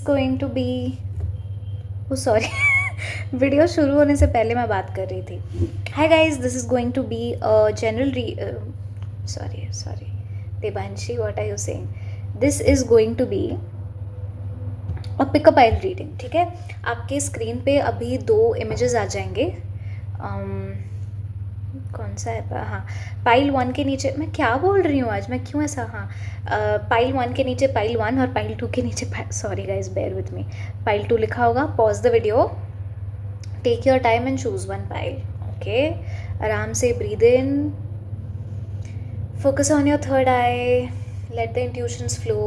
is going to be, oh sorry, video शुरू होने से पहले मैं बात कर रही थी. Hi guys, this is going to be a general sorry Debanshi, what are you saying? This is going to be a pick a pile reading. ठीक है, आपके स्क्रीन पे अभी 2 इमेजेस आ जाएंगे. कौन सा है? हाँ, पाइल 1 के नीचे, मैं क्या बोल रही हूँ आज, मैं क्यों ऐसा, हाँ, पाइल 1 के नीचे पाइल 1 और पाइल 2 के नीचे, sorry guys bear with me, pile 2 लिखा होगा. Pause the video, take your time and choose one pile. Okay, आराम से breathe in, focus on your third eye, let the intuitions flow,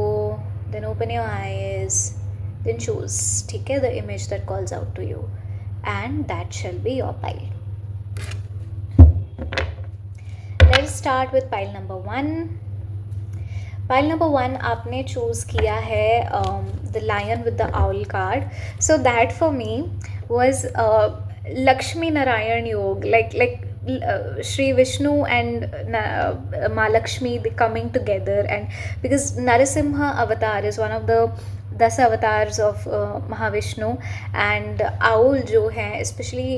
then open your eyes, then choose. ठीक है, the image that calls out to you and that shall be your pile. Let's start with pile number 1. Pile number 1 आपने choose किया है the lion with the owl card. So that for me was Lakshmi Narayan Yoga, like Shri Vishnu and Mahalakshmi coming together, and because Narasimha avatar is one of the 10 avatars of Mahavishnu, and owl जो है especially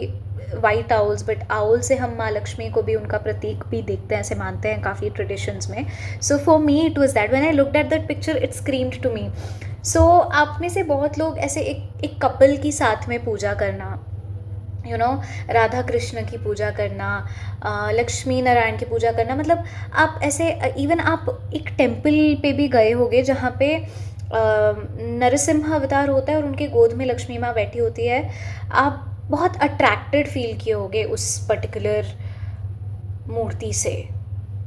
white owls, but owl से हम माँ लक्ष्मी को भी उनका प्रतीक भी देखते हैं, ऐसे मानते हैं काफ़ी ट्रेडिशंस में. So for me it was that, when I looked at that picture it screamed to me. So आप में से बहुत लोग ऐसे एक कपल की साथ में पूजा करना, यू नो, राधा कृष्ण की पूजा करना, लक्ष्मी नारायण की पूजा करना, मतलब आप ऐसे इवन आप एक टेम्पल पे भी गए होगे जहाँ पे नरसिम्हा अवतार होता है और उनके गोद में लक्ष्मी माँ बैठी होती है. आप बहुत अट्रैक्टेड फील किए होगे उस पर्टिकुलर मूर्ति से.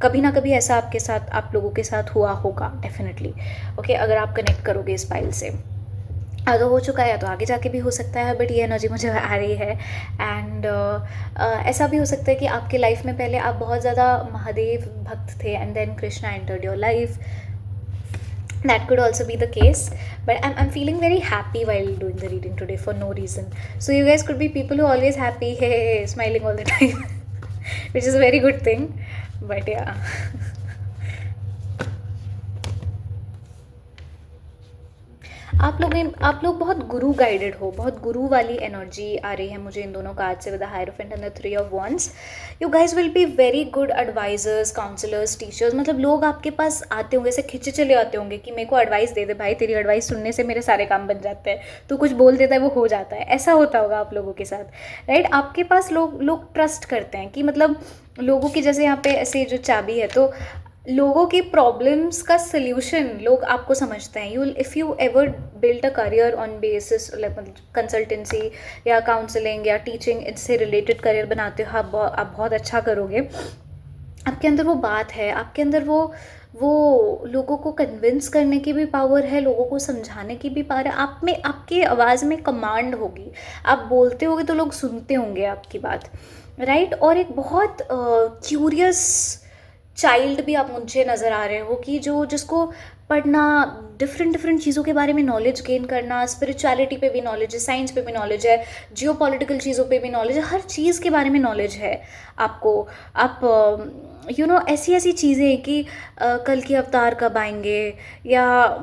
कभी ना कभी ऐसा आपके साथ, आप लोगों के साथ हुआ होगा डेफिनेटली. ओके, अगर आप कनेक्ट करोगे इस फाइल से. अगर हो चुका है तो आगे जाके भी हो सकता है, बट ये एनर्जी मुझे आ रही है. एंड ऐसा भी हो सकता है कि आपके लाइफ में पहले आप बहुत ज़्यादा महादेव भक्त थे and then Krishna entered your life. That could also be the case, but I'm feeling very happy while doing the reading today for no reason. So you guys could be people who are always happy, hey, smiling all the time, which is a very good thing. But yeah. आप लोग बहुत गुरु guided हो, बहुत गुरु वाली energy आ रही है मुझे इन दोनों कार्ड से, with the hierophant and the 3 of Wands. You guys will be very good advisers, counsellors, teachers. मतलब लोग आपके पास आते होंगे, ऐसे खिंचे चले आते होंगे कि मेरे को एडवाइस दे दे भाई, तेरी एडवाइस सुनने से मेरे सारे काम बन जाते हैं, तू कुछ बोल देता है वो हो जाता है. ऐसा होता होगा आप लोगों के साथ, राइट? आपके पास लोग ट्रस्ट करते हैं कि मतलब लोगों की, जैसे यहाँ पे ऐसे जो चाबी है, तो लोगों की प्रॉब्लम्स का सल्यूशन लोग आपको समझते हैं. If you ever build a career on basis consultancy या काउंसलिंग या टीचिंग, इससे रिलेटेड करियर बनाते हो आप बहुत अच्छा करोगे. आपके अंदर वो बात है, आपके अंदर वो लोगों को कन्विंस करने की भी पावर है, लोगों को समझाने की भी पावर है. आप में, आपकी आवाज़ में कमांड होगी, आप बोलते होगे तो लोग सुनते होंगे आपकी बात, राइट? और एक बहुत क्यूरियस चाइल्ड भी आप मुझे नज़र आ रहे हो कि जिसको पढ़ना, डिफरेंट चीज़ों के बारे में नॉलेज गेन करना, स्पिरिचुअलिटी पे भी नॉलेज है, साइंस पे भी नॉलेज है, जियोपॉलिटिकल चीज़ों पे भी नॉलेज है, हर चीज़ के बारे में नॉलेज है आपको. आप यू नो ऐसी चीज़ें कि कल की अवतार कब आएंगे, या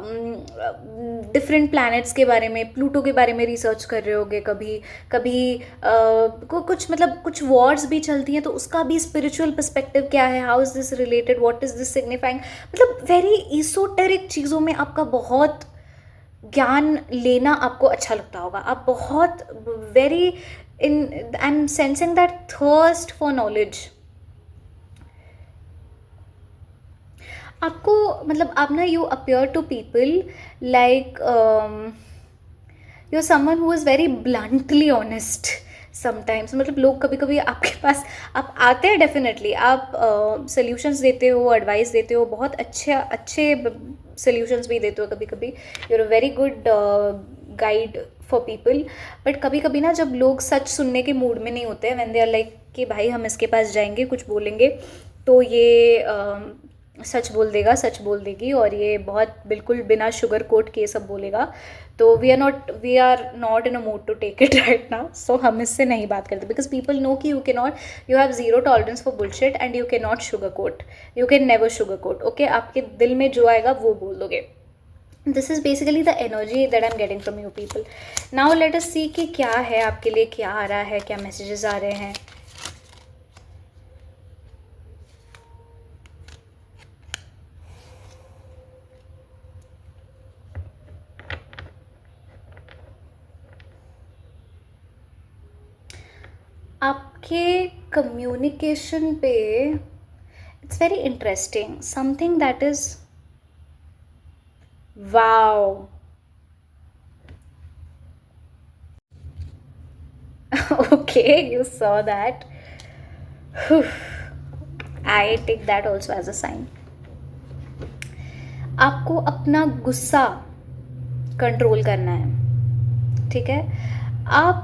डिफरेंट प्लैनेट्स के बारे में, प्लूटो के बारे में रिसर्च कर रहे होगे. कभी कुछ मतलब कुछ वॉर्स भी चलती हैं तो उसका भी स्पिरिचुअल पर्सपेक्टिव क्या है, how is this related, what is this signifying. मतलब वेरी ईसोटेरिक चीज़ों में आपका बहुत ज्ञान लेना आपको अच्छा लगता होगा. आप बहुत very I am sensing that thirst for knowledge. आपको मतलब आप ना, you appear to people like you are someone who is very bluntly honest sometimes. मतलब लोग कभी कभी आपके पास, आप आते हैं डेफिनेटली, आप सल्यूशंस देते हो, एडवाइस देते हो, बहुत अच्छे सल्यूशंस भी देते हो कभी कभी. You are a very good guide for people. But कभी कभी ना जब लोग सच सुनने के मूड में नहीं होते हैं, व्हेन दे आर लाइक कि भाई हम इसके पास जाएंगे, कुछ बोलेंगे तो ये सच बोल देगा, सच बोल देगी, और ये बहुत बिल्कुल बिना शुगर कोट के सब बोलेगा, तो we are not in a mood to take it right now. So हम इससे नहीं बात करते, बिकॉज पीपल नो कि you have zero tolerance for bullshit and you can not sugar coat, you can never sugar coat. Okay, आपके दिल में जो आएगा वो बोल दोगे. This is basically the energy that I am getting from you people. Now let us see कि क्या है आपके लिए, क्या आ रहा है, क्या मैसेजेस आ रहे हैं. आपके कम्युनिकेशन पे it's very interesting, something that is wow. Okay, you saw that. I take that also as a sign. आपको अपना गुस्सा कंट्रोल करना है, ठीक है. आप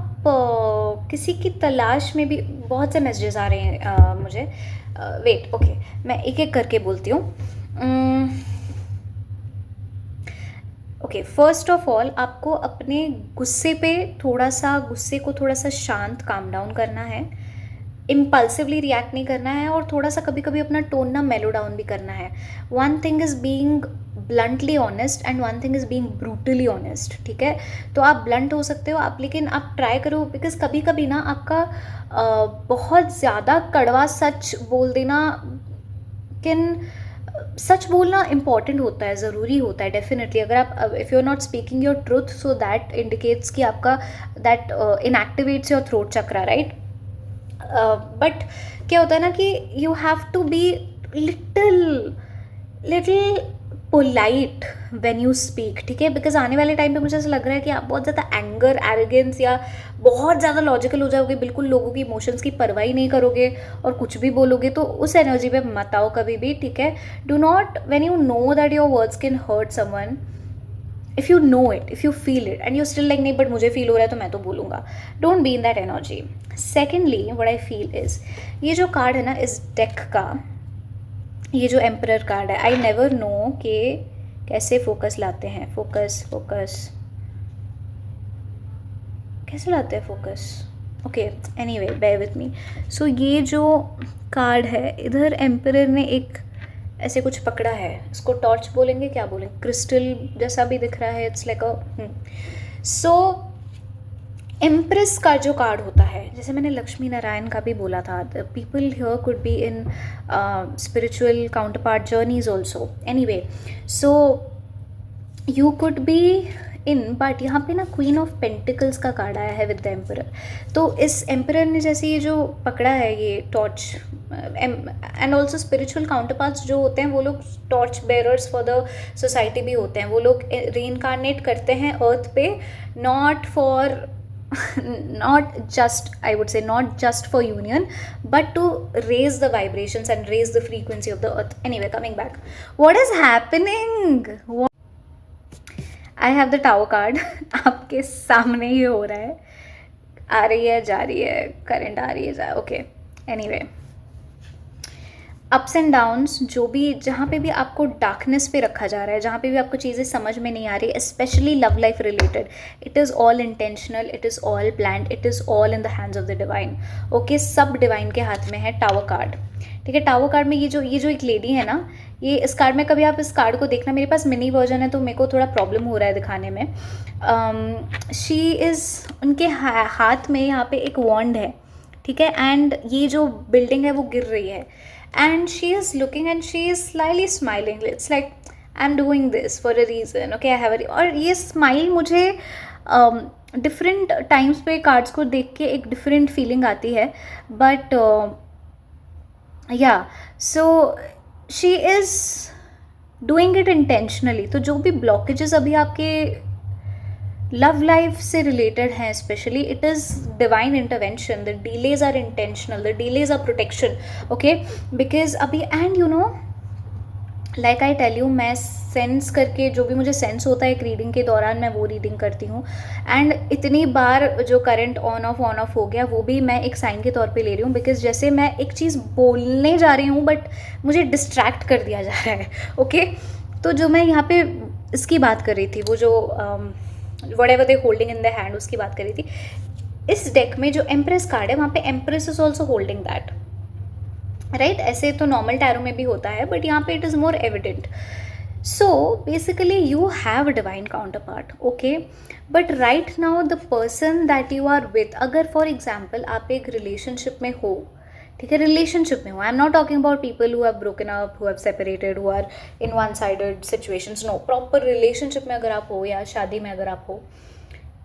किसी की तलाश में भी, बहुत से मैसेजेस आ रहे हैं मुझे. वेट, ओके, मैं एक एक करके बोलती हूँ. ओके, फर्स्ट ऑफ ऑल आपको अपने गुस्से को थोड़ा सा शांत, काम डाउन करना है. इम्पल्सिवली रिएक्ट नहीं करना है, और थोड़ा सा कभी कभी अपना टोन ना मेलो डाउन भी करना है. One thing is being bluntly honest and one thing is being brutally honest, ठीक है. तो आप ब्लंट हो सकते हो आप, लेकिन आप ट्राई करो, बिकॉज कभी कभी ना आपका बहुत ज़्यादा कड़वा सच बोल देना सच बोलना इम्पॉर्टेंट होता है, ज़रूरी होता है डेफिनेटली. अगर आप, if you are not speaking your truth, so that indicates कि आपका that inactivates your throat chakra, right. But क्या होता है ना कि you have to be little polite when you speak, ठीक है. बिकॉज आने वाले टाइम पे मुझे ऐसा लग रहा है कि आप बहुत ज़्यादा एंगर, एरोगेंस या बहुत ज़्यादा लॉजिकल हो जाओगे, बिल्कुल लोगों की इमोशंस की परवाह ही नहीं करोगे और कुछ भी बोलोगे. तो उस एनर्जी पे मत आओ कभी भी, ठीक है. Do not, when you know that your words can hurt someone, if you know it, if you feel it and you still like नहीं, बट मुझे फील हो रहा है तो मैं तो बोलूँगा, don't be in that energy. Secondly what I feel is, ये जो कार्ड है ना इस डेक का, ये जो एम्परर कार्ड है, आई नेवर नो कि कैसे फोकस लाते हैं. फोकस कैसे लाते हैं focus. Okay, anyway, bear with me. So ये जो कार्ड है, इधर एम्परर ने एक ऐसे कुछ पकड़ा है, इसको टॉर्च बोलेंगे, क्या बोलेंगे, क्रिस्टल जैसा भी दिख रहा है. It's like a, so empress का जो कार्ड होता है, जैसे मैंने लक्ष्मी नारायण का भी बोला था, the people here could be in spiritual counter part journeys also. Anyway, so you could be in, but यहाँ पे ना क्वीन ऑफ पेंटिकल्स का कार्ड आया है विद द एम्परर. तो इस एम्परर ने जैसे ये जो पकड़ा है, ये torch, and also spiritual counter parts जो होते हैं वो लोग torch bearers for the society भी होते हैं. वो लोग रीइंकारनेट करते हैं अर्थ पे, not for not just, I would say, not just for union, but to raise the vibrations and raise the frequency of the earth. Anyway, coming back, what is happening? I have the tower card. आपके सामने ही हो रहा है, आ रही है, जा रही है, करंट आ रही है, okay. Anyway, ups and downs, जो भी, जहाँ पे भी आपको डार्कनेस पे रखा जा रहा है, जहाँ पे भी आपको चीज़ें समझ में नहीं आ रही, specially love life related, it is all intentional, it is all planned, it is all in the hands of the divine. Okay, सब डिवाइन के हाथ में है टावर कार्ड, ठीक है. टावर कार्ड में ये जो एक लेडी है ना, ये इस कार्ड में, कभी आप इस कार्ड को देखना, मेरे पास मिनी वर्जन है तो मेरे को थोड़ा प्रॉब्लम हो रहा है दिखाने में. शी इज़, उनके हाथ में यहाँ पे एक वॉन्ड है, ठीक है. एंड ये जो बिल्डिंग है वो गिर रही है, and she is looking and she is slyly smiling. It's like I'm doing this for a reason, okay, I have a, और ये स्माइल मुझे डिफरेंट टाइम्स पे कार्ड्स को देख के एक डिफरेंट फीलिंग आती है. But yeah, so she is doing it intentionally. तो जो भी ब्लॉकेजेस अभी आपके लव लाइफ से रिलेटेड हैं, specially, it is divine intervention. The delays are intentional, the delays are protection, okay. Because अभी, and you know, like I tell you, मैं sense करके, जो भी मुझे सेंस होता है एक रीडिंग के दौरान, मैं वो रीडिंग करती हूँ. एंड इतनी बार जो करंट ऑन ऑफ हो गया, वो भी मैं एक साइन के तौर पे ले रही हूँ. बिकॉज जैसे मैं एक चीज़ बोलने जा रही हूँ बट मुझे डिस्ट्रैक्ट कर दिया जा रहा है, ओके. तो जो मैं यहाँ पे इसकी बात कर रही थी, वो जो whatever they holding in their hand, उसकी बात करी थी. इस डेक में जो एम्प्रेस कार्ड है, वहाँ पे empress is also holding that, right. ऐसे तो नॉर्मल टैरो में भी होता है, बट यहाँ पे it is more evident. So basically you have a divine counterpart, okay? But right now the person that you are with, अगर for example आप एक relationship में हो, ठीक है, रिलेशनशिप में हो, I am not talking about people who have broken up, who have separated, who are in one sided situations, no, proper relationship में अगर आप हो या शादी में अगर आप हो,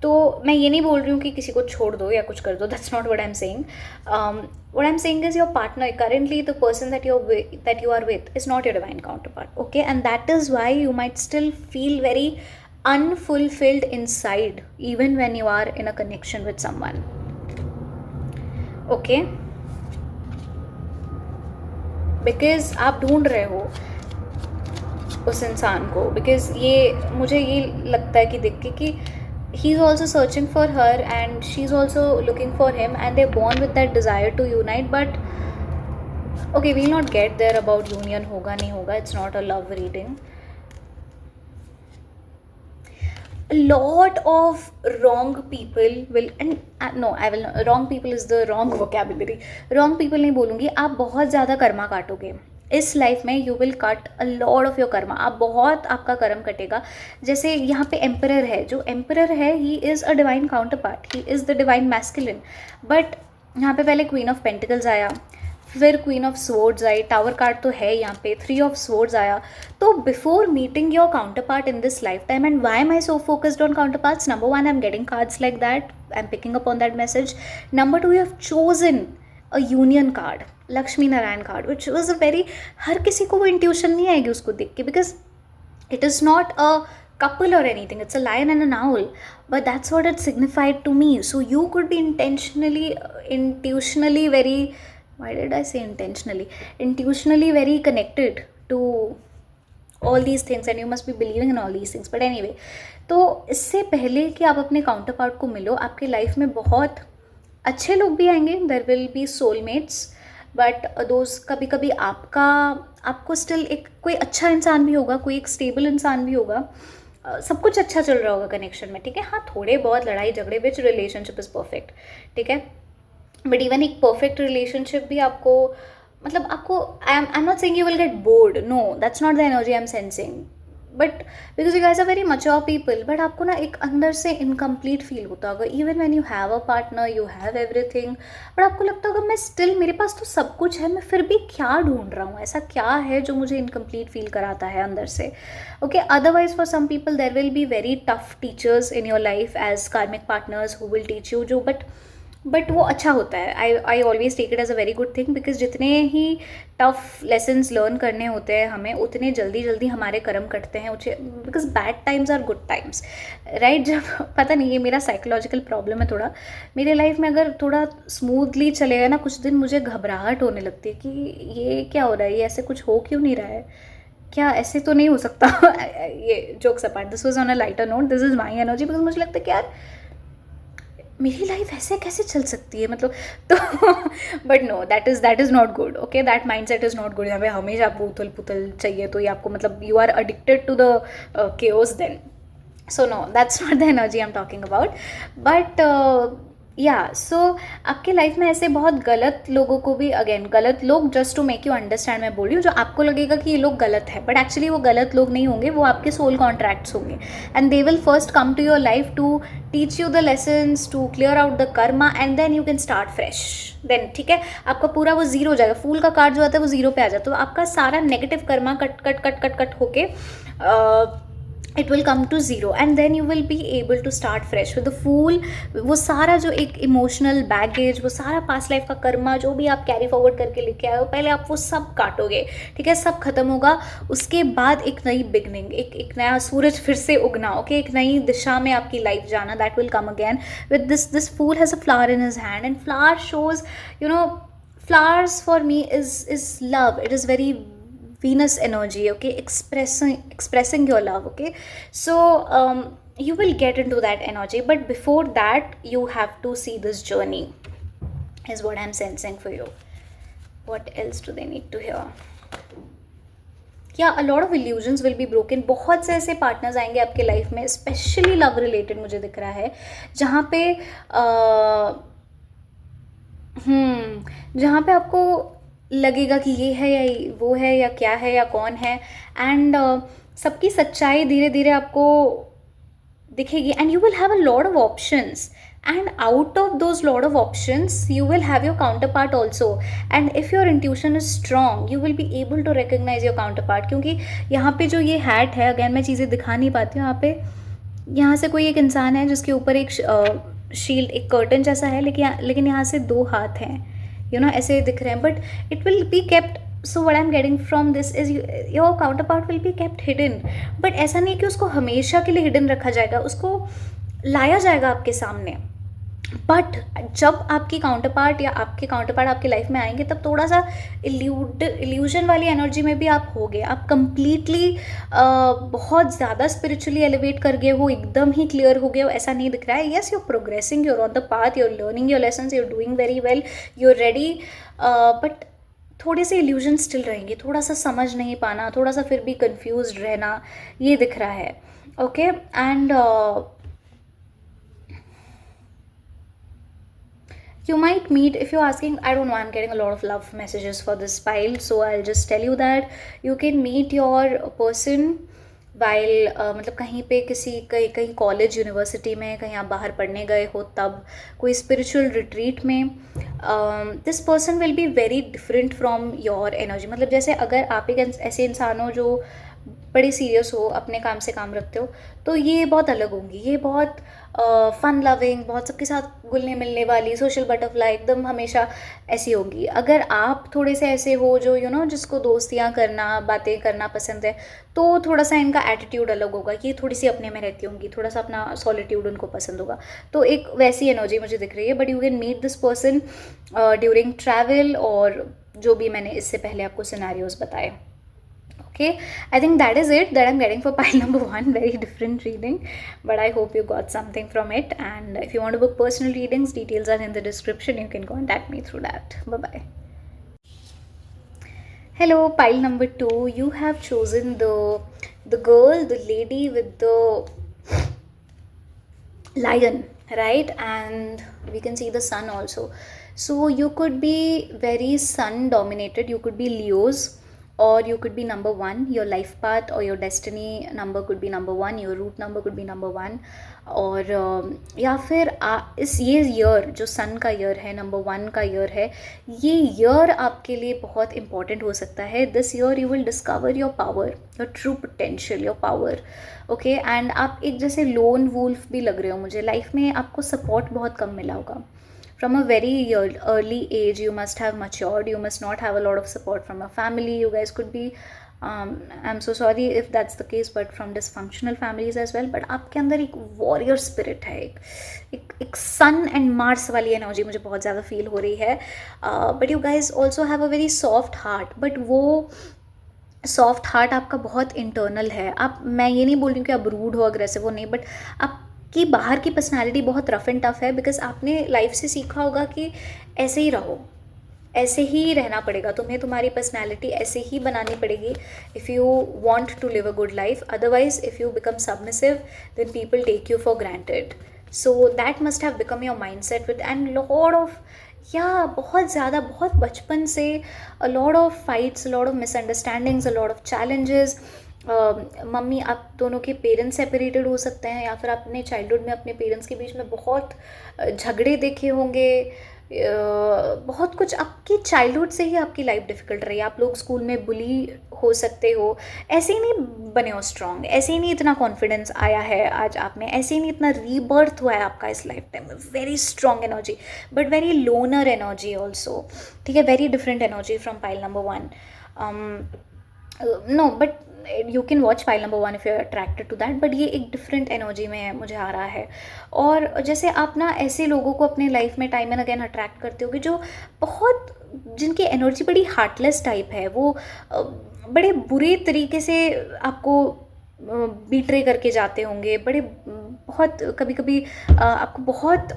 तो मैं ये नहीं बोल रही हूँ कि किसी को छोड़ दो या कुछ कर दो, that's not what I am saying. What I am saying is your partner currently, the person that you are with is not your divine counterpart, okay? And that is why you might still feel very unfulfilled inside even when you are in a connection with someone, okay? Because आप ढूंढ रहे हो उस इंसान को, because ये मुझे ये लगता है कि देख के कि he is also searching for her and she is also looking for him and they born with that desire to unite. But okay, we will not get there about union होगा नहीं होगा, it's not a love reading. A lot of wrong people will, and no, I will not, wrong people is the wrong vocabulary. wrong people नहीं बोलूँगी, आप बहुत ज़्यादा कर्मा काटोगे इस life में. You will cut a lot of your Karma, आप बहुत आपका कर्म कटेगा. जैसे यहाँ पे एम्परर है, जो एम्परर है he is a divine counterpart, he is the divine masculine. But यहाँ पे पहले क्वीन ऑफ पेंटिकल्स आया, फिर क्वीन ऑफ स्वॉर्ड्स आई, टावर कार्ड तो है यहाँ पे, थ्री ऑफ स्वॉर्ड्स आया. तो before meeting your counterpart in this lifetime, and why am I so focused on counterparts? Number one, I am getting cards like that, I am picking up on that message. Number two, you have chosen a union card, Lakshmi Narayan card, which was a very, हर किसी को वो intuition नहीं आएगी उसको देख के, because it is not a couple or anything, it's a lion and an owl, but that's what it signified to me. So you could be intuitionally very, why did I say intuitionally very connected to all these things and you must be believing in all these things. But anyway, तो इससे पहले कि आप अपने counter part को मिलो, आपके life में बहुत अच्छे लोग भी आएंगे, there will be soulmates, but दोस्त कभी कभी आपको स्टिल एक कोई अच्छा इंसान भी होगा, कोई एक स्टेबल इंसान भी होगा, सब कुछ अच्छा चल रहा होगा कनेक्शन में, ठीक है. हाँ, थोड़े बहुत लड़ाई झगड़े, विच रिलेशनशिप इज़ परफेक्ट, ठीक है. बट इवन एक परफेक्ट रिलेशनशिप भी आपको, मतलब आपको, I am not saying you will get bored, no, that's not the energy I am sensing. But because you guys are very mature people, but आपको ना एक अंदर से इनकम्प्लीट फील होता होगा, even when you have a partner, you have everything, but आपको लगता होगा मैं स्टिल, मेरे पास तो सब कुछ है, मैं फिर भी क्या ढूंढ रहा हूँ, ऐसा क्या है जो मुझे इनकम्प्लीट फील कराता है अंदर से, okay. Otherwise for some people there will be very tough teachers in your life as karmic partners who will teach you, जो बट वो अच्छा होता है. I always take it as a very good thing, because जितने ही tough lessons learn करने होते हैं हमें, उतने जल्दी हमारे कर्म कटते हैं, because bad times are good times, right. जब पता नहीं, ये मेरा साइकोलॉजिकल प्रॉब्लम है थोड़ा, मेरे लाइफ में अगर थोड़ा स्मूथली चलेगा ना कुछ दिन, मुझे घबराहट होने लगती है कि ये क्या हो रहा है, ये ऐसे कुछ हो क्यों नहीं रहा है, क्या ऐसे तो नहीं हो सकता. ये jokes apart, this was on a lighter note, this is my energy, because मुझे लगता है कि यार मेरी लाइफ ऐसे कैसे चल सकती है, मतलब. तो but no, that is not good, okay. That mind set is not good. यहाँ पे हमेशा आपको उथल पुथल चाहिए, तो ये आपको, मतलब you are addicted to the chaos then. So no, that's not the energy I am talking about. But yeah so आपके लाइफ में ऐसे बहुत गलत लोगों को भी, अगेन गलत लोग, just to make you understand मैं बोल रही हूँ, जो आपको लगेगा कि ये लोग गलत है, बट एक्चुअली वो गलत लोग नहीं होंगे, वो आपके सोल कॉन्ट्रैक्ट्स होंगे, and they will first come to your life to teach you the lessons, to clear out the karma, and then you can start fresh. Then ठीक है, आपका पूरा वो जीरो हो जाएगा, फूल का कार्ड जो आता है वो जीरो पे आ जाता है, तो आपका सारा negative Karma cut cut cut cut cut होके it will come to zero, and then you will be able to start fresh with the fool. वो सारा जो एक इमोशनल बैगेज, वो सारा पास्ट लाइफ का कर्मा जो भी आप कैरी फॉरवर्ड करके लेके आए हो, पहले आप वो सब काटोगे, ठीक है, सब खत्म होगा. उसके बाद एक नई बिगनिंग, एक नया सूरज फिर से उगना, ओके, एक नई दिशा में आपकी लाइफ जाना, that will come again with this fool has a flower in his hand, and flower shows, you know, flowers for me is love. It is very Venus energy, okay, expressing your love, okay. So you will get into that energy, but before that you have to see this journey, is what I'm sensing for you. What else do they need to hear? Yeah, a lot of illusions will be broken. बहुत से ऐसे partners आएंगे आपके life में, specially love related मुझे दिख रहा है, जहाँ पे आपको लगेगा कि ये है या वो है या क्या है या कौन है, एंड सबकी सच्चाई धीरे धीरे आपको दिखेगी, and you will have a lot of options, and out of those lot of options you will have your counterpart also, and if your intuition is strong you will be able to recognize your counterpart. क्योंकि यहाँ पे जो ये hat है, again मैं चीज़ें दिखा नहीं पाती हूँ यहाँ पे, यहाँ से कोई एक इंसान है जिसके ऊपर एक शील्ड, एक कर्टन जैसा है, लेकिन यहाँ से 2 हाथ हैं, यू नो, ऐसे दिख रहे हैं, but it will be kept. So what I am getting from this is your counter part will be kept hidden, but ऐसा नहीं कि उसको हमेशा के लिए हिडन रखा जाएगा, उसको लाया जाएगा आपके सामने. बट जब आपकी काउंटर पार्ट या आपके काउंटर पार्ट आपकी लाइफ में आएंगे तब थोड़ा सा इल्यूजन वाली एनर्जी में भी आप होगे, आप कंप्लीटली बहुत ज़्यादा स्पिरिचुअली एलिवेट कर गए हो, एकदम ही क्लियर हो गए हो, ऐसा नहीं दिख रहा है. Yes, you are progressing, you are on the path, you are learning your lessons, you are doing very well, you are ready, but थोड़े से इल्यूजन स्टिल रहेंगे, थोड़ा सा समझ नहीं पाना, थोड़ा सा फिर भी कंफ्यूज रहना, ये दिख रहा है. Okay, and you might meet, if you're asking, I don't know, I'm getting a lot of love messages for this pile, so I'll just tell you that you can meet your person while मतलब कहीं पे कहीं college university में, कहीं आप बाहर पढ़ने गए हो तब, कोई स्पिरिचुअल रिट्रीट में. This person will be very different from your energy. मतलब जैसे अगर आप एक ऐसे इंसान हो जो बड़े सीरियस हो, अपने काम से काम रखते हो, तो ये बहुत अलग होंगी, ये बहुत फन लविंग, बहुत सबके साथ घुलने मिलने वाली, सोशल बटरफ्लाई, एकदम हमेशा ऐसी होंगी. अगर आप थोड़े से ऐसे हो जो यू नो जिसको दोस्तियाँ करना, बातें करना पसंद है, तो थोड़ा सा इनका एटीट्यूड अलग होगा, ये थोड़ी सी अपने में रहती होंगी, थोड़ा सा अपना सॉलिट्यूड उनको पसंद होगा. तो एक वैसी एनर्जी मुझे दिख रही है. But you can meet this person during travel, और जो भी मैंने इससे पहले आपको सिनेरियोज बताए. Okay, I think that is it that I'm getting for pile number 1. Very different reading, but I hope you got something from it. And if you want to book personal readings, details are in the description. You can contact me through that. Bye bye. Hello, pile number 2. You have chosen the girl, the lady with the lion, right? And we can see the sun also. So you could be very sun dominated. You could be Leos, or you could be number 1, your life path or your destiny number could be number 1, your root number could be number 1, और या फिर ये year जो सन का year है, number 1 का year है, ये ईयर आपके लिए बहुत इंपॉर्टेंट हो सकता है. This year you will discover your power, your true potential, your power. Okay, and आप एक जैसे लोन वुल्फ भी लग रहे हो मुझे. लाइफ में आपको सपोर्ट बहुत कम मिला होगा. From a very early age you must have matured, you must not have a lot of support from a family. You guys could be I'm so sorry if that's the case, but from dysfunctional families as well. But आपके अंदर एक warrior spirit है, एक sun and Mars वाली energy मुझे बहुत ज़्यादा feel हो रही है. But you guys also have a very soft heart, but वो सॉफ्ट हार्ट आपका बहुत इंटरनल है. आप, मैं ये नहीं बोल रही हूँ कि आप रूड हो, अग्रेसिव हो, नहीं, बट आप कि बाहर की पर्सनालिटी बहुत रफ एंड टफ है, बिकॉज आपने लाइफ से सीखा होगा कि ऐसे ही रहो, ऐसे ही रहना पड़ेगा तुम्हें, तुम्हारी पर्सनालिटी ऐसे ही बनानी पड़ेगी if you want to live a good life. Otherwise if you become submissive then people take you for granted. So that must have become your mind set with and lot of, या बहुत ज़्यादा, बहुत बचपन से a lot of fights, a lot of misunderstandings, a lot of challenges. Mummy, आप दोनों के parents separated हो सकते हैं, या फिर आपने चाइल्डहुड में अपने पेरेंट्स के बीच में बहुत झगड़े देखे होंगे, बहुत कुछ आपकी चाइल्डहुड से ही आपकी लाइफ डिफ़िकल्ट रही. आप लोग स्कूल में बुली हो सकते हो, ऐसे ही नहीं बने हो स्ट्रॉन्ग, ऐसे ही नहीं इतना कॉन्फिडेंस आया है आज आप में, ऐसे ही नहीं इतना रीबर्थ हुआ है आपका इस लाइफ टाइम में. Very strong energy, but very loner energy also. ठीक है, very different energy from pile number 1. No, but you can watch pile number 1 if you are attracted to that, but ये एक different energy में मुझे आ रहा है. और जैसे आप ना ऐसे लोगों को अपने लाइफ में टाइम एंड अगेन अट्रैक्ट करते होगे जो बहुत, जिनकी एनर्जी बड़ी हार्टलेस टाइप है, वो बड़े बुरे तरीके से आपको बीट्रे करके जाते होंगे, बड़े बहुत कभी कभी आपको बहुत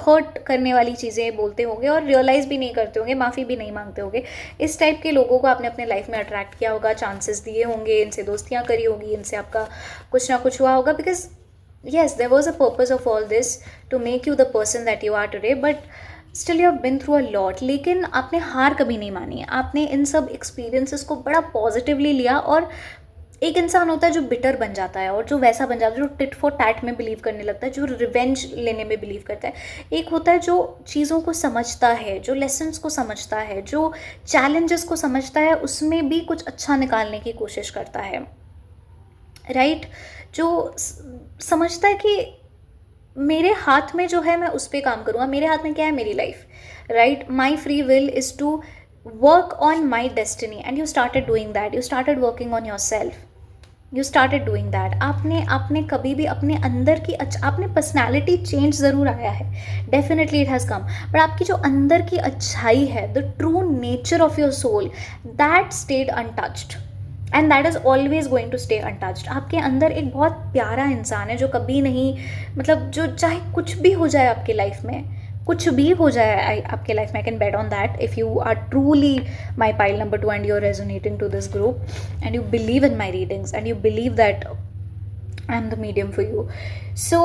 हर्ट करने वाली चीज़ें बोलते होंगे और रियलाइज़ भी नहीं करते होंगे, माफ़ी भी नहीं मांगते होंगे. इस टाइप के लोगों को आपने अपने लाइफ में अट्रैक्ट किया होगा, चांसेस दिए होंगे, इनसे दोस्तियाँ करी होगी, इनसे आपका कुछ ना कुछ हुआ होगा. Because yes, there was a purpose of all this to make you the person that you are today, but still you have been through a lot. लेकिन आपने हार कभी नहीं मानी, आपने इन सब एक्सपीरियंसेस को बड़ा पॉजिटिवली लिया और एक इंसान होता है जो बिटर बन जाता है और जो वैसा बन जाता है जो टिट फॉर टैट में बिलीव करने लगता है, जो रिवेंज लेने में बिलीव करता है। एक होता है जो चीज़ों को समझता है, जो लेसन्स को समझता है, जो चैलेंजेस को समझता है, उसमें भी कुछ अच्छा निकालने की कोशिश करता है, राइट। जो समझता है कि मेरे हाथ में जो है मैं उस पर काम करूँगा, मेरे हाथ में क्या है, मेरी life, right. My free will is to work on my destiny and you started doing that, you started working on yourself, you started doing that. आपने कभी भी अपने अंदर की आपने पर्सनैलिटी चेंज ज़रूर आया है, definitely it has come, but आपकी जो अंदर की अच्छाई है, the true nature of your soul, that stayed untouched and that is always going to stay untouched. आपके अंदर एक बहुत प्यारा इंसान है जो कभी नहीं, मतलब जो चाहे कुछ भी हो जाए आपकी लाइफ में, कुछ भी हो जाए आपके लाइफ में, I can bet on that if you are truly my pile number 2 and you are resonating to this group and you believe in my readings and you believe that I am the medium for you, so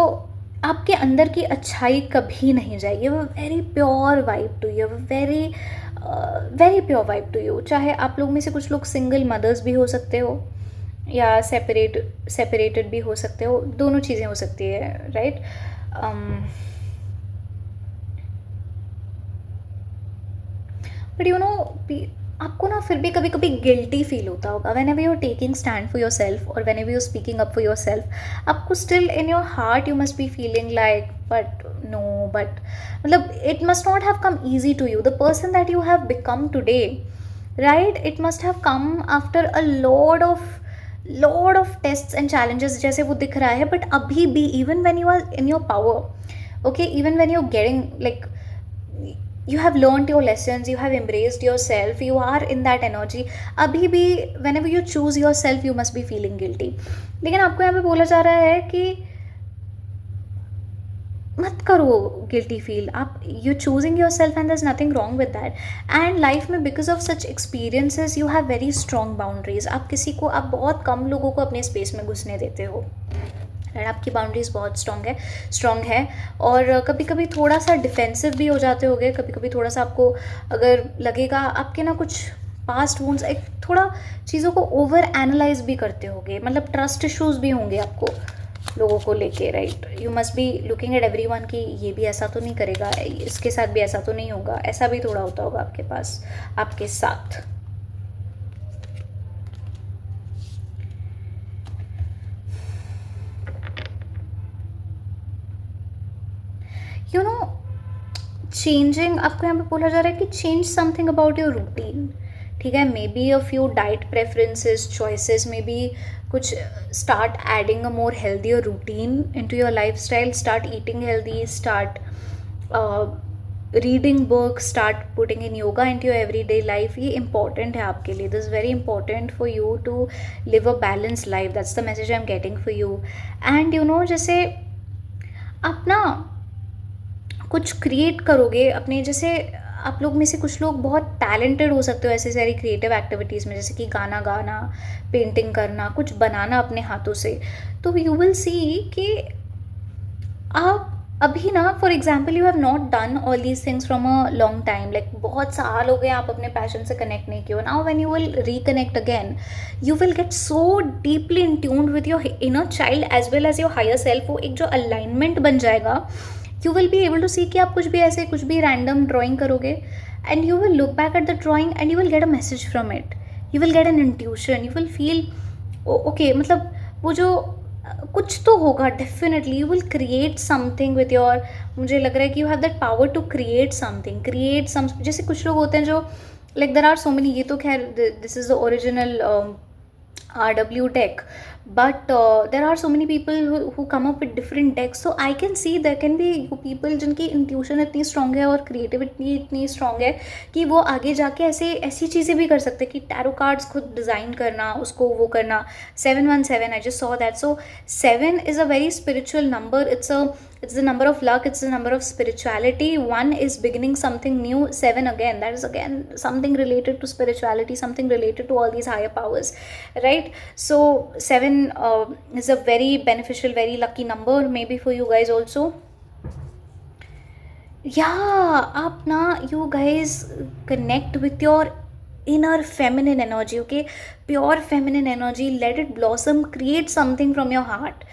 आपके अंदर की अच्छाई कभी नहीं जाएगी। You have very pure vibe to you, very pure vibe to you. चाहे आप लोग में से कुछ लोग सिंगल मदर्स भी हो सकते हो या सेपरेटेड भी हो सकते हो, दोनों चीज़ें हो सकती है, राइट। बट यू नो, आपको ना फिर भी कभी कभी गिल्टी फील होता होगा whenever you are taking stand for yourself और whenever you speaking up for yourself. आपको still in your heart you must be feeling like but no, but मतलब it must not have come easy to you, the person that you have become today, right, it must have come after a lot of tests and challenges जैसे वो दिख रहा है। But अभी भी even when you are in your power, okay, even when you are getting like you have learned your lessons, you have embraced yourself, you are in that energy, अभी भी whenever you choose yourself you must be feeling guilty। लेकिन आपको यहाँ पे बोला जा रहा है कि मत करो गिल्टी फील, आप you choosing yourself and there is nothing wrong with that. And life में because of such experiences you have very strong boundaries. आप बहुत कम लोगों को अपने स्पेस में घुसने देते हो, आपकी बाउंड्रीज बहुत स्ट्रॉन्ग है और कभी कभी थोड़ा सा डिफेंसिव भी हो जाते होगे, कभी कभी थोड़ा सा आपको अगर लगेगा आपके ना कुछ पास्ट वूंड्स, एक थोड़ा चीज़ों को ओवर एनालाइज भी करते होगे, मतलब ट्रस्ट इश्यूज भी होंगे आपको लोगों को लेके, right. You must be looking at everyone कि ये भी ऐसा तो नहीं करेगा, इसके साथ भी ऐसा तो नहीं होगा, ऐसा भी थोड़ा होता होगा आपके पास, आपके साथ। यू नो, चेंजिंग, आपको यहाँ पे बोला जा रहा है कि change something about your routine, ठीक है। Maybe a few diet preferences choices, maybe कुछ start adding a more healthier routine into your lifestyle, start eating healthy, start reading book, start putting in yoga into your everyday life. ये important है आपके लिए, this is very important for you to live a balance life, that's the message I am getting for you. And you no, जैसे आप ना कुछ create करोगे अपने, जैसे आप लोग में से कुछ लोग बहुत टैलेंटेड हो सकते हो ऐसे सारी क्रिएटिव एक्टिविटीज़ में, जैसे कि गाना गाना, पेंटिंग करना, कुछ बनाना अपने हाथों से, तो यू विल सी कि आप अभी ना, for example, you have not done all these things from a long time, like बहुत साल हो गए आप अपने पैशन से कनेक्ट नहीं किए। Now when you will reconnect again, you will get so deeply in tuned with your inner child as well as your higher self. वो एक जो अलाइनमेंट बन जाएगा, you will be able to see कि आप कुछ भी रैंडम ड्राइंग करोगे and you will look back at the drawing and you will get a message from it, you will get an intuition, you will feel okay, मतलब वो जो कुछ तो होगा definitely, you will create something with your, मुझे लग रहा है कि you have that power to create something, create some, जैसे कुछ लोग होते हैं जो like there are so many, ये तो खैर this is the original RW deck, but there are so many people who come up with different decks, so I can see there can be people जिनकी intuition इतनी strong है और creativity इतनी strong है कि वो आगे जाके ऐसी चीज़ें भी कर सकते हैं कि टैरो कार्ड्स खुद डिज़ाइन करना, उसको वो करना। 717, I just saw that, so 7 is a very spiritual number, it's the number of luck, it's the number of spirituality. 1 is beginning something new, 7 again, that is again something related to spirituality, something related to all these higher powers, right? So 7 is a very beneficial, very lucky number, maybe for you guys also. Yeah, आप ना, you guys connect with your inner feminine energy, okay, pure feminine energy, let it blossom, create something from your heart.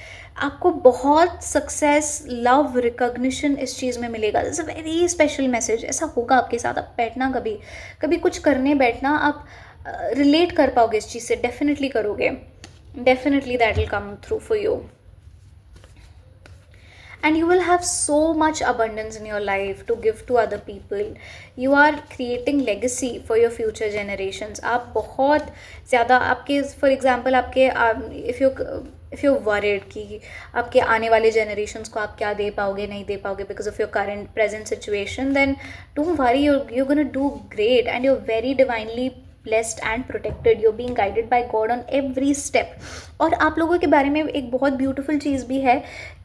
आपको बहुत success, love, recognition इस चीज़ में मिलेगा. It's a very special message. ऐसा होगा आपके साथ. आप बैठना कभी कभी कुछ करने बैठना, आप रिलेट कर पाओगे इस चीज़ से, डेफिनेटली करोगे. Definitely that will come through for you. And you will have so much abundance in your life to give to other people. You are creating legacy for your future generations. आप बहुत ज़्यादा आपके, for example, आपके if you're worried कि आपके आने वाले generations को आप क्या दे पाओगे नहीं दे पाओगे because of your current present situation, then don't worry, you're gonna do great, and you're very divinely blessed and protected. You're being guided by God on every step. और आप लोगों के बारे में एक बहुत ब्यूटीफुल चीज़ भी है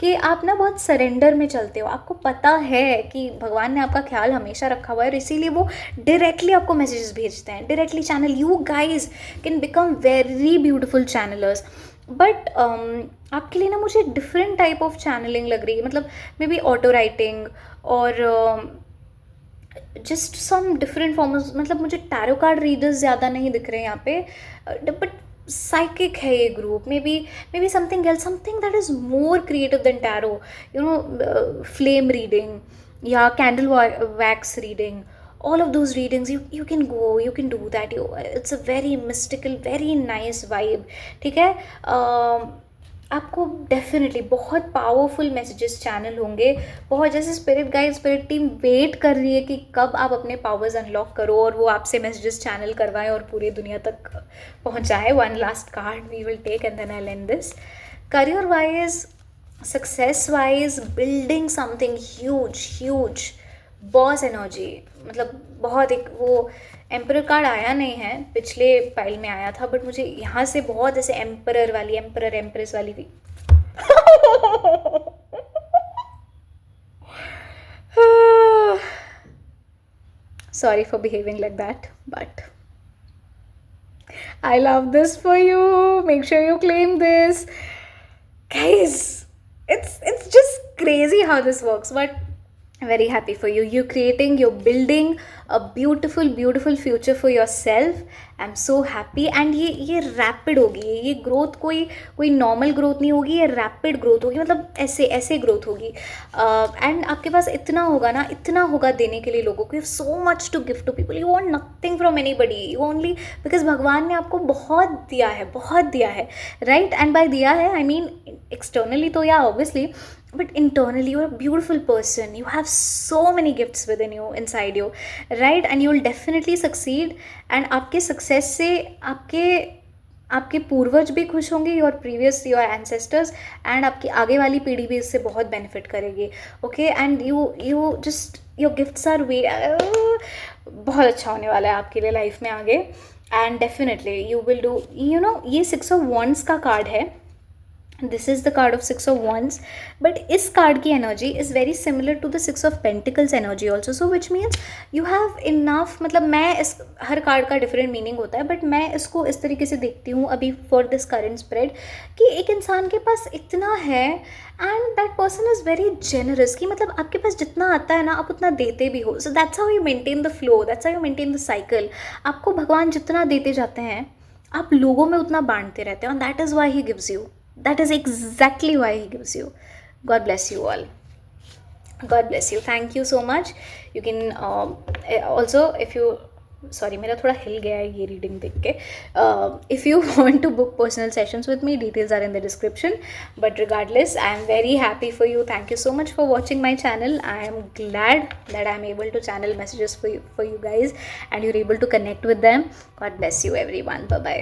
कि आप ना बहुत सरेंडर में चलते हो. आपको पता है कि भगवान ने आपका ख्याल हमेशा रखा हुआ है, और इसीलिए वो डायरेक्टली आपको मैसेजेस भेजते हैं, directly channel. You guys can become very beautiful channelers. But आपके लिए ना मुझे डिफरेंट टाइप ऑफ चैनलिंग लग रही है. मतलब मे बी ऑटो राइटिंग और जस्ट सम डिफरेंट फॉर्म्स. मतलब मुझे टैरो कार्ड रीडर्स ज़्यादा नहीं दिख रहे हैं यहाँ पे, बट साइकिक है ये ग्रुप. Maybe something else, something that is more creative than tarot. You know, flame reading या candle wax reading, all of those readings, you can go, you can do that. It's a very mystical, very nice vibe. ठीक है. आपको definitely बहुत powerful messages channel होंगे. बहुत जैसे spirit guide, spirit team wait कर रही है कि कब आप अपने पावर्स अनलॉक करो और वो आपसे मैसेजेस चैनल करवाएं और पूरी दुनिया तक पहुंचाए. One last card we will take and then I end this. Career wise, success wise, building something huge, boss energy. मतलब बहुत एक वो एम्परर कार्ड आया नहीं है, पिछले पाइल में आया था, बट मुझे यहाँ से बहुत ऐसे एम्परर वाली, एम्परर एम्प्रेस वाली भी. Sorry for behaving like that, but I love this for you. Make sure you claim this, guys. It's just crazy how this works, but very happy for you. You're building a beautiful future for yourself. I'm so happy. And ये rapid होगी, ये growth कोई normal growth नहीं होगी, ये rapid growth होगी. मतलब ऐसे ग्रोथ होगी. एंड आपके पास इतना होगा देने के लिए लोगों को. You have so much to give to people. You want nothing from anybody, you only because भगवान ने आपको बहुत दिया है, राइट. एंड बाय दिया है आई मीन एक्सटर्नली तो या obviously, but internally you're a beautiful person. You have so many gifts within you, inside you, right? And you'll definitely succeed. And आपके सक्सेस से आपके पूर्वज भी खुश होंगे, your ancestors, and आपकी आगे वाली पीढ़ी भी इससे बहुत बेनिफिट करेगी. Okay. And you just your gifts are way बहुत अच्छा होने वाला है आपके लिए लाइफ में आगे. And definitely you will do, you know, ये 6 of Wands का कार्ड है. This is the card of 6 of Wands, but इस कार्ड की energy is very similar to the 6 of Pentacles energy also. So which means you have enough. मतलब मैं इस हर card का different meaning होता है, बट मैं इसको इस तरीके से देखती हूँ अभी फॉर दिस करेंट स्प्रेड कि एक इंसान के पास इतना है and that person is very generous. कि मतलब आपके पास जितना आता है ना, आप उतना देते भी हो. So that's how you maintain the flow, that's how you maintain the cycle. आपको भगवान जितना देते जाते हैं, आप लोगों में उतना बांटते रहते हो, and that is why he gives you. That is exactly why he gives you. God bless you all. God bless you. Thank you so much. You can also, if you, sorry, मेरा थोड़ा हिल गया है ये reading देख के. If you want to book personal sessions with me, details are in the description. But regardless, I am very happy for you. Thank you so much for watching my channel. I am glad that I am able to channel messages for you guys, and you're able to connect with them. God bless you everyone. Bye bye.